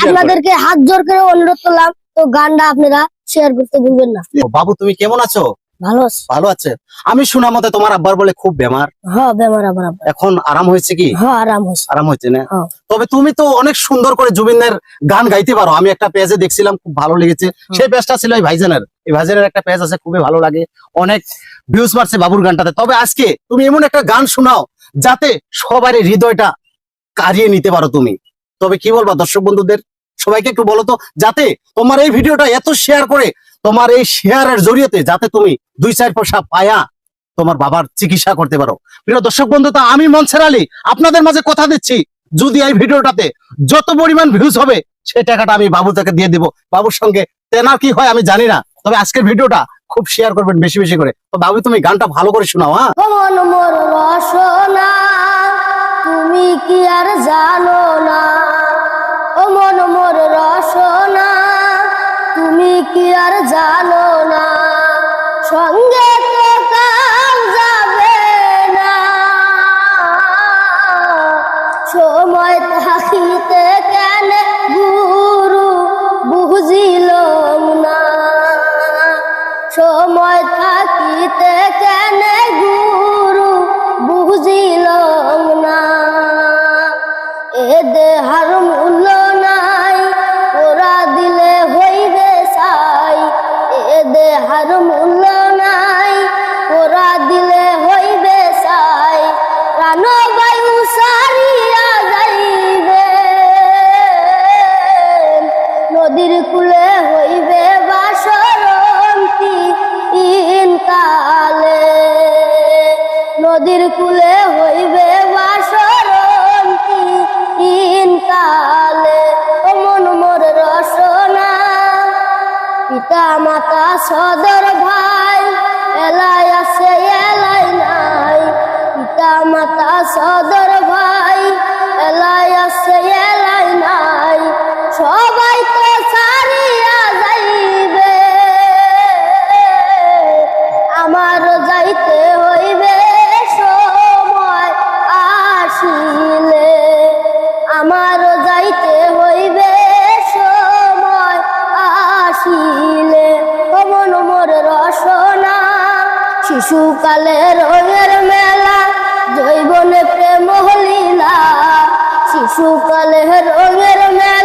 আপনাদেরকে হাত জোর করে অনুরোধ করলাম, তো গানটা আপনারা শেয়ার করতে ভুলবেন না। বাবু তুমি কেমন আছো? ভালো আছে। ভালো আছে। আমি শোনা মতে তোমার আব্বার বলে খুব বেমার। হ্যাঁ বেমার আমার আব্বা। এখন আরাম হয়েছে কি? হ্যাঁ আরাম হয়েছে। আরাম হয়েছে না? হ্যাঁ। তবে তুমি তো অনেক সুন্দর করে জুবিনের গান গাইতে পারো। আমি একটা পেজে দেখছিলাম, খুব ভালো লেগেছে। সেই পেজটা ছিল এই ভাইজানের। এই ভাইজানের একটা পেজ আছে, খুবই ভালো লাগে, অনেক ভিউজ মারছে বাবুর গানটাতে। তবে আজকে তুমি এমন একটা গান শোনাও যাতে সবারই হৃদয়টা কারিয়ে নিতে পারো তুমি। তবে কি বলবা দর্শক বন্ধুদের, সবাইকে একটু বলো তো, যাতে তোমার এই ভিডিওটা এত শেয়ার করে, তোমার এই শেয়ারের জড়িয়েতে যাতে তুমি 2-4 পয়সা পায়া তোমার বাবার চিকিৎসা করতে পারো। প্রিয় দর্শক বন্ধু, তা আমি মনসুর আলী আপনাদের মাঝে কথা দিচ্ছি, যদি এই ভিডিওটাতে যত পরিমাণ ভিউজ হবে সেই টাকাটা আমি বাবু থেকে দিয়ে দিব। বাবুর সঙ্গে তেনার কি হয় আমি জানি না, তবে আজকের ভিডিওটা খুব শেয়ার করবেন বেশি বেশি করে। তো বাবু তুমি গানটা ভালো করে শোনাও। হ্যাঁ, মন মোর রসনা তুমি কি আর জানো না, ও মন মোর রসনা তুমি কি আর জানো না, সঙ্গে তো কাল যাবে না, সময় থাকিতে কেন গুরু বুঝিল না, সময় থাকিতে কেন গুরু বুঝিল না, এ দেহার মূল্য নাই ওরা দিলে হইবে সাই, এ দেহার মূল্য নাই ওরা দিলে হইবে সাই, প্রাণবায়ু সারিয়া যাইবে, নদীর কূলে হইবে বাসরন্তি ইনকালে, নদীর কূলে হইবে বাসরন্তি ইনকালে, ও মন মোর রসনা পিতা মাতা সদর ভাই এলাই আছে এলাই নাই, পিতা মাতা সদর ভাই এলাই আছে এলাই নাই, সবাই তো সারিয়া যাইবে, আমার যাইতে হইবে সময় আসিলে, আমার যাইতে হইবে সময় আসিলে, ও মন মোর রসনা শিশুকালে রঙের মেলা যৌবনে প্রেম লীলা, শিশুকালে রঙের মেলা